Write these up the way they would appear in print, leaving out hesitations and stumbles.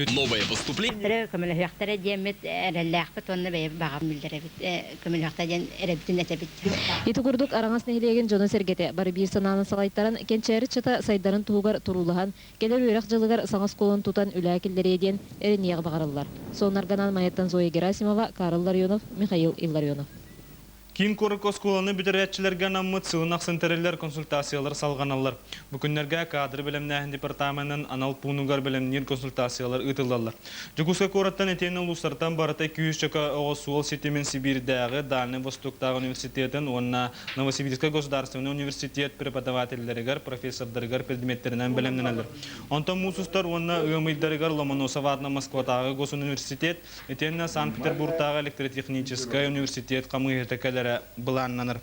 Новое поступление. Ити курдук араңас нехилеген жоны сергете бары бир сананы салайттарын кенчери чата сайдарын тугар турулахан келер үйрак жылыгар саңас колон тутан үләкиллери еден эренияг багарылар. Сонарганан Майяттан Зоя Герасимова, Карл Ларионов, Михаил Илларионов. Кин корко сколаны битерәтчеләргә наммыт сыгынак сентерләр консультациялар салганалар. Бу көннәргә кадр белемнәһен департаментның анал пунугар белемнәр консультациялар ытылалар. Жугуска кораттан этенен улустардан барата 200 чака огосуол сетемен Сибирьдәге Дальний Востоктагы университетын, онна Новосибирская государственный университет преподавательләргә, профессорларга предметтереннән белемнәнәләр. Антон мусустар онна ымыйдарыгар Ломоносоватна Москвадагы госуниверситет, этенен Санкт-Петербургтагы электротехнический университет камыйтәкәләр Буланнаныр.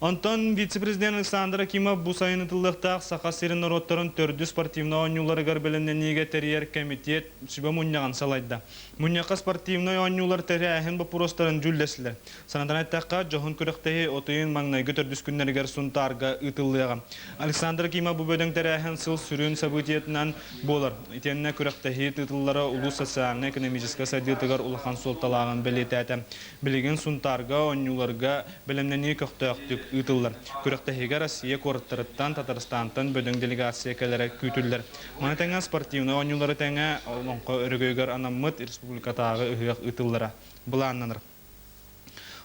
Антон вице-президент Александр Акимов бу сайын ытыллыктак сака сирин народтарын төрдү спортивный ойнулары гарбеленнениге терьер комитет сүбө мунняган салайда. Мунняка спортивный ойнулар теряхен бу простарын жүлдеслер. Санадан айтакка жохун күрөктеги отыйын маңнайгы төрдүс күннергер сунтарга ытыллыган. Александр Акимов бу бөдөң теряхен сыл сүрүн событиятынан болар. Итенне күрөктеги ытыллары улус социальный экономический садытыгар улахан солталаган белетете. Билеген сунтарга ойнуларга белемнени көктөктүк ытыллар. Күрөктеги Россия корттарыттан Татарстантан бөдөң делегация келере күтүллер. Мана теңе спортивный ойнулары теңе олонко өрөгөгөр анаммыт республикатагы ыгык ытыллара буланнаныр.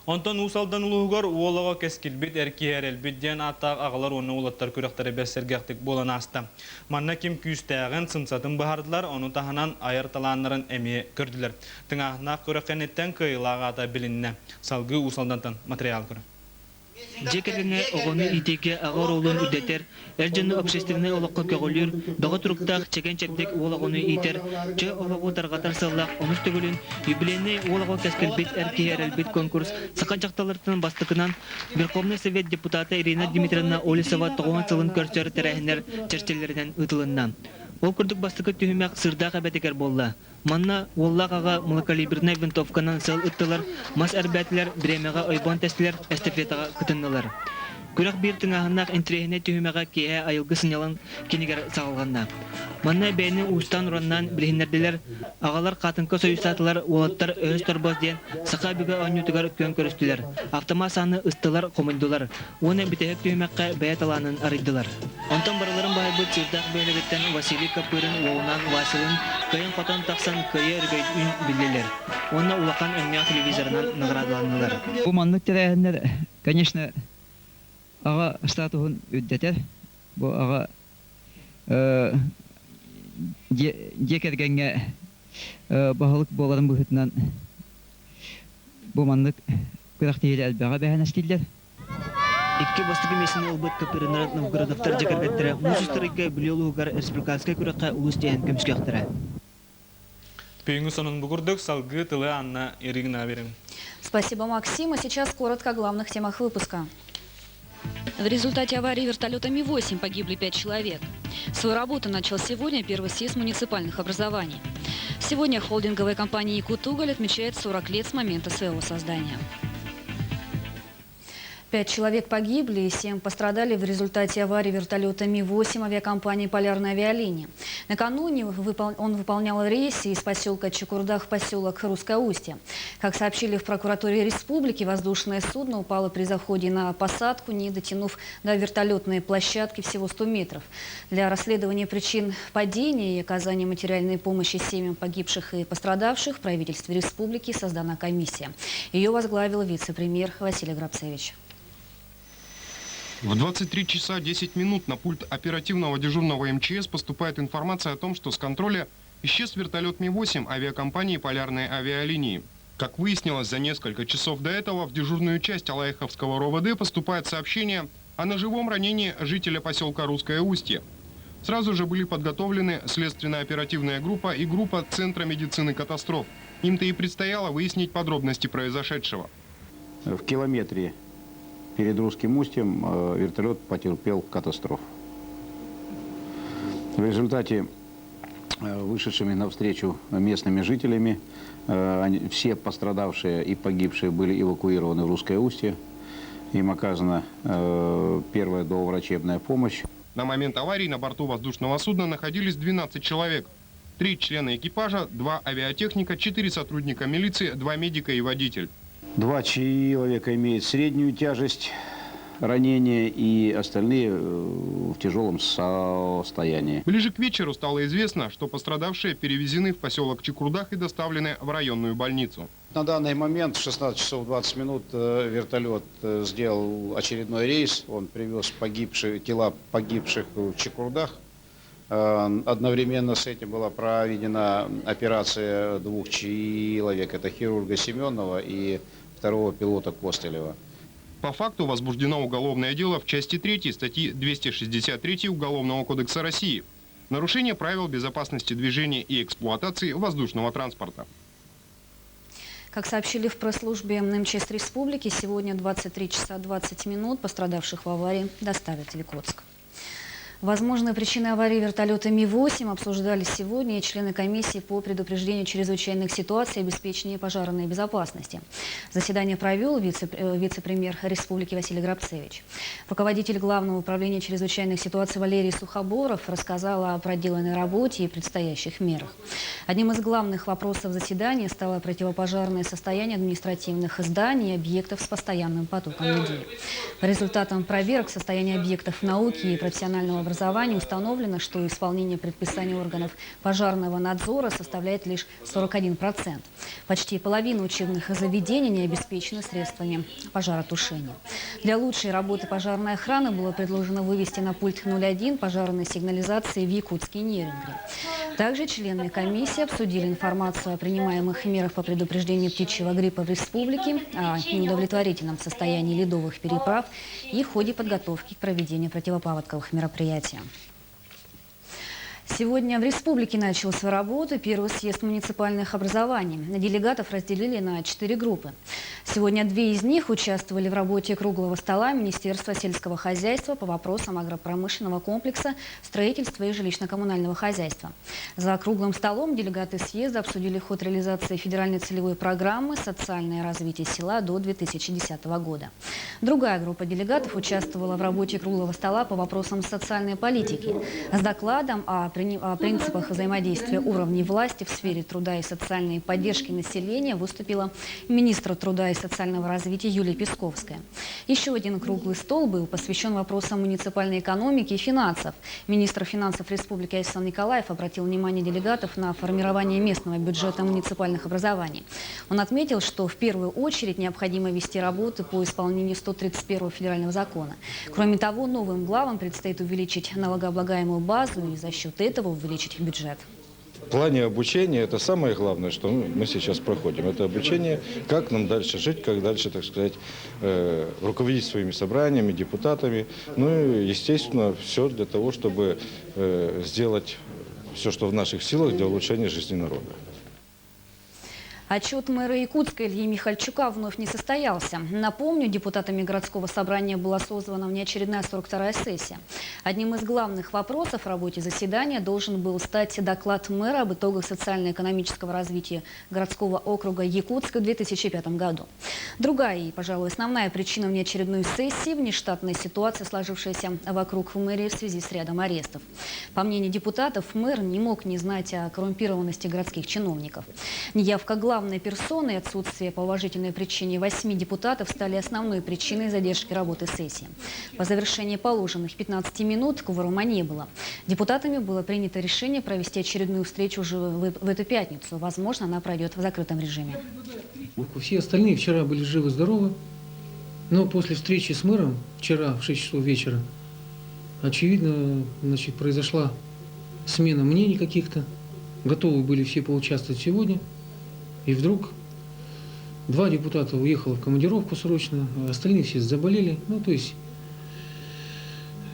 Онтон усалдан улугор уолого кескилбит эркиерелбит ден атак агалар оны улаттар күрөктөрү бессергектик болан аста. Манна ким күстәген сымсатын бахардылар, оны таханан айырталаннарын эми көрдүлөр. Тыңахна көрөккенеттен кыйлагата билинне. Салгы усалдантан материал көрө. Жекеріне оғыны итеге ағар олын үдетер, әржіні общественный олыққа көғілер, доғы тұрықтақ чеген чепдек олығыны итер, чө олығы тарғатар сыллақ, оныз түгілін, юбилейный олығы кәскілбет әркейер әлбет конкурс, сақан жақталыртының бастықынан Верховный Совет депутаты Ирина Дмитриевна Олесова тоғын сылын көрсер тәрәхінер чәрчелерінен ұтылыннан. Ол күрдік бастықы түйімек сырдақ әбәтекер болла. Манна оллағаға малокалиберный винтовканан сыл ұттылар, мас әрбәтілер, біремеға ойбан тәстілер, эстафетаға күтіннілер. Күрек бір тыңағынақ интрегіне түйімеға кейе айылғы сынялан кенегер сағылғанна. Манна бәйінің ұстан ұраннан білгендерділер, ағалар қатынқы сойысатылар, олаттар өз торбаз ден, сақа бүгі ойнютығар көн көрістілер. Автома саны ұстылар, қомындылар. Оны бітехек түйімеққа бәйет аланын арыдылар. Онтан барыларын бағайбыт сырдақ бөйлігіттен Василий Капырын, Уолынан, Василын, көйін қотан тақсан көйі үргейдін білділер. Оны улақан өңмең телевизорынан наградаланылар. Бұл манлық терәйіндер, конечно, аға статуын үддетер. Бұл аға декергенге бағылық боларын бұхытынан бұл манлық күрақтейді әлбәға бәйін әстелдер. Икки бастығы месіне олбыт көпірінар Новгородовтар жекергеттірі, мұсыстырыға білеулуғар республиканскай күраққа ұлыс дейін көмскектірі. Пейнгу сонун бугурдук салгы тылы Анна Иригна берем. Спасибо, Максим. А сейчас коротко о главных темах выпуска. В результате аварии вертолета Ми-8 погибли 5 человек. Свою работу начал сегодня первый съезд муниципальных образований. Сегодня холдинговая компания «Якутуголь» отмечает 40 лет с момента своего создания. 5 человек погибли и 7 пострадали в результате аварии вертолета Ми-8 авиакомпании «Полярная авиалиния». Накануне он выполнял рейс из поселка Чукурдах в поселок Русское Устье. Как сообщили в прокуратуре республики, воздушное судно упало при заходе на посадку, не дотянув до вертолетной площадки всего 100 метров. Для расследования причин падения и оказания материальной помощи семьям погибших и пострадавших в правительстве республики создана комиссия. Ее возглавил вице-премьер Василий Грабцевич. В 23 часа 10 минут на пульт оперативного дежурного МЧС поступает информация о том, что с контроля исчез вертолет Ми-8 авиакомпании «Полярной авиалинии». Как выяснилось, за несколько часов до этого в дежурную часть Алаиховского РОВД поступает сообщение о ножевом ранении жителя поселка Русское Устье. Сразу же были подготовлены следственно-оперативная группа и группа Центра медицины катастроф. Им-то и предстояло выяснить подробности произошедшего. В километре перед Русским Устьем вертолет потерпел катастрофу. В результате вышедшими навстречу местными жителями все пострадавшие и погибшие были эвакуированы в Русское Устье. Им оказана первая доврачебная помощь. На момент аварии на борту воздушного судна находились 12 человек. 3 члена экипажа, 2 авиатехника, 4 сотрудника милиции, 2 медика и водитель. 2 человека имеют среднюю тяжесть ранения, и остальные в тяжелом состоянии. Ближе к вечеру стало известно, что пострадавшие перевезены в поселок Чекурдах и доставлены в районную больницу. На данный момент в 16 часов 20 минут вертолет сделал очередной рейс. Он привез тела погибших в Чекурдах. Одновременно с этим была проведена операция 2 человек. Это хирурга Семенова и 2-го пилота Костылева. По факту возбуждено уголовное дело в части 3 статьи 263 Уголовного кодекса России. Нарушение правил безопасности движения и эксплуатации воздушного транспорта. Как сообщили в пресс-службе МЧС Республики, сегодня 23 часа 20 минут пострадавших в аварии доставят в Якутск. Возможные причины аварии вертолета Ми-8 обсуждали сегодня и члены комиссии по предупреждению чрезвычайных ситуаций и обеспечению пожарной безопасности. Заседание провел вице-премьер республики Василий Грабцевич. Руководитель Главного управления чрезвычайных ситуаций Валерий Сухоборов рассказал о проделанной работе и предстоящих мерах. Одним из главных вопросов заседания стало противопожарное состояние административных зданий и объектов с постоянным потоком людей. По результатам проверок состояния объектов науки и профессионального образования установлено, что исполнение предписаний органов пожарного надзора составляет лишь 41%. Почти половина учебных заведений не обеспечены средствами пожаротушения. Для лучшей работы пожарной охраны было предложено вывести на пульт 01 пожарной сигнализации в Якутске и Нерюнгри. Также члены комиссии обсудили информацию о принимаемых мерах по предупреждению птичьего гриппа в республике, о неудовлетворительном состоянии ледовых переправ и ходе подготовки к проведению противопаводковых мероприятий. Сегодня в республике начал свою работу первый съезд муниципальных образований. Делегатов разделили на 4 группы. Сегодня 2 из них участвовали в работе круглого стола Министерства сельского хозяйства по вопросам агропромышленного комплекса, строительства и жилищно-коммунального хозяйства. За круглым столом делегаты съезда обсудили ход реализации федеральной целевой программы «Социальное развитие села» до 2010 года. Другая группа делегатов участвовала в работе круглого стола по вопросам социальной политики с докладом о принципах взаимодействия уровней власти в сфере труда и социальной поддержки населения выступила министр труда и социального развития Юлия Песковская. Еще один круглый стол был посвящен вопросам муниципальной экономики и финансов. Министр финансов Республики Александр Николаев обратил внимание делегатов на формирование местного бюджета муниципальных образований. Он отметил, что в первую очередь необходимо вести работы по исполнению 131 федерального закона. Кроме того, новым главам предстоит увеличить налогооблагаемую базу и за счет этого увеличить бюджет. В плане обучения это самое главное, что мы сейчас проходим. Это обучение, как нам дальше жить, как дальше, так сказать, руководить своими собраниями, депутатами. Ну и, естественно, все для того, чтобы сделать все, что в наших силах для улучшения жизни народа. Отчет мэра Якутска Ильи Михальчука вновь не состоялся. Напомню, депутатами городского собрания была созвана внеочередная 42-я сессия. Одним из главных вопросов в работе заседания должен был стать доклад мэра об итогах социально-экономического развития городского округа Якутска в 2005 году. Другая и, пожалуй, основная причина внеочередной сессии – внештатная ситуация, сложившаяся вокруг мэрии в связи с рядом арестов. По мнению депутатов, мэр не мог не знать о коррумпированности городских чиновников. Неявка главной персоны и отсутствие по уважительной причине 8 депутатов стали основной причиной задержки работы сессии. По завершении положенных 15 минут кворума не было. Депутатами было принято решение провести очередную встречу уже в эту пятницу. Возможно, она пройдет в закрытом режиме. Все остальные вчера были живы-здоровы, но после встречи с мэром вчера в 6 часов вечера, очевидно, произошла смена мнений каких-то. Готовы были все поучаствовать сегодня. И вдруг 2 депутата уехало в командировку срочно, а остальные все заболели. Ну, то есть,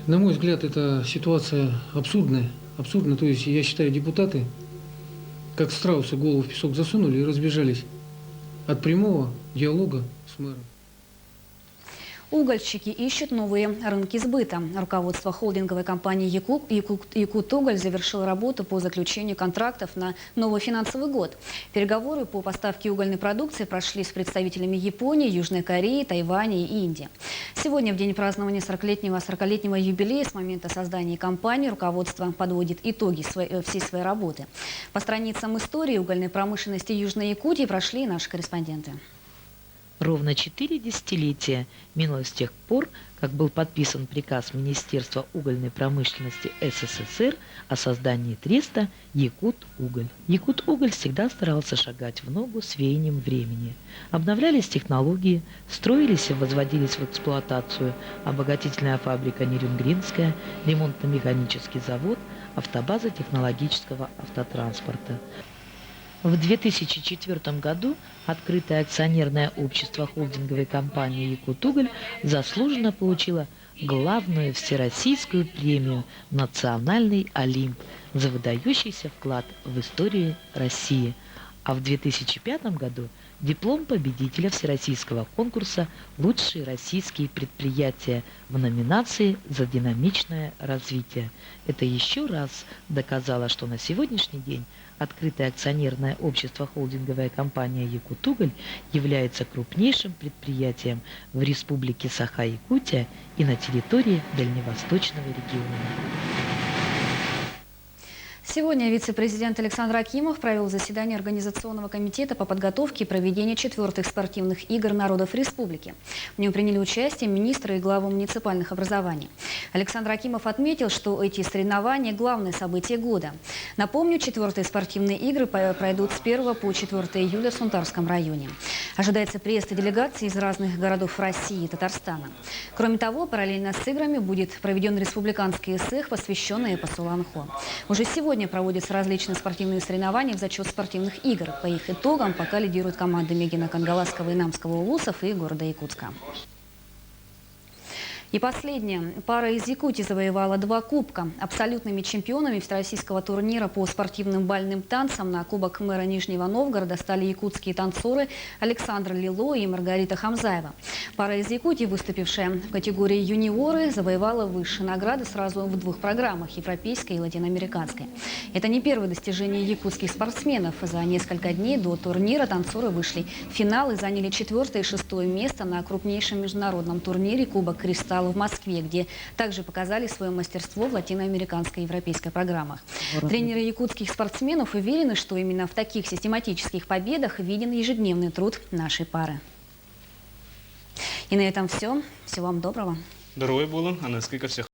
на мой взгляд, эта ситуация абсурдная. Абсурдно. То есть, я считаю, депутаты, как страусы, голову в песок засунули и разбежались от прямого диалога с мэром. Угольщики ищут новые рынки сбыта. Руководство холдинговой компании «Якутуголь» завершило работу по заключению контрактов на новый финансовый год. Переговоры по поставке угольной продукции прошли с представителями Японии, Южной Кореи, Тайваня и Индии. Сегодня, в день празднования 40-летнего юбилея с момента создания компании, руководство подводит итоги всей своей работы. По страницам истории угольной промышленности Южной Якутии прошли наши корреспонденты. Ровно 4 десятилетия минуло с тех пор, как был подписан приказ Министерства угольной промышленности СССР о создании треста «Якутуголь». «Якутуголь» всегда старался шагать в ногу с веянием времени. Обновлялись технологии, строились и возводились в эксплуатацию обогатительная фабрика «Нерюнгринская», ремонтно-механический завод, автобаза технологического автотранспорта. В 2004 году открытое акционерное общество холдинговой компании «Якутуголь» заслуженно получило главную всероссийскую премию «Национальный Олимп» за выдающийся вклад в историю России. А в 2005 году диплом победителя всероссийского конкурса «Лучшие российские предприятия» в номинации «За динамичное развитие». Это еще раз доказало, что на сегодняшний день открытое акционерное общество холдинговая компания «Якутуголь» является крупнейшим предприятием в Республике Саха-Якутия и на территории Дальневосточного региона. Сегодня вице-президент Александр Акимов провел заседание Организационного комитета по подготовке и проведению 4-х спортивных игр народов республики. В нем приняли участие министры и главы муниципальных образований. Александр Акимов отметил, что эти соревнования – главное событие года. Напомню, 4-е спортивные игры пройдут с 1 по 4 июля в Сунтарском районе. Ожидается приезд делегаций из разных городов России и Татарстана. Кроме того, параллельно с играми будет проведен республиканский эсэх, посвященный эпосу Ланхо. Уже сегодня проводятся различные спортивные соревнования в зачет спортивных игр. По их итогам пока лидируют команды Мегина, Кангаласского и Намского улусов и города Якутска. И последнее. Пара из Якутии завоевала 2 кубка. Абсолютными чемпионами всероссийского турнира по спортивным бальным танцам на Кубок мэра Нижнего Новгорода стали якутские танцоры Александр Лило и Маргарита Хамзаева. Пара из Якутии, выступившая в категории юниоры, завоевала высшие награды сразу в 2 программах – европейской и латиноамериканской. Это не первое достижение якутских спортсменов. За несколько дней до турнира танцоры вышли в финал и заняли 4-е и 6-е место на крупнейшем международном турнире Кубок Кристалл в Москве, где также показали свое мастерство в латиноамериканской и европейской программах. Тренеры якутских спортсменов уверены, что именно в таких систематических победах виден ежедневный труд нашей пары. И на этом все. Всего вам доброго. Здоровья было, а несколько всех.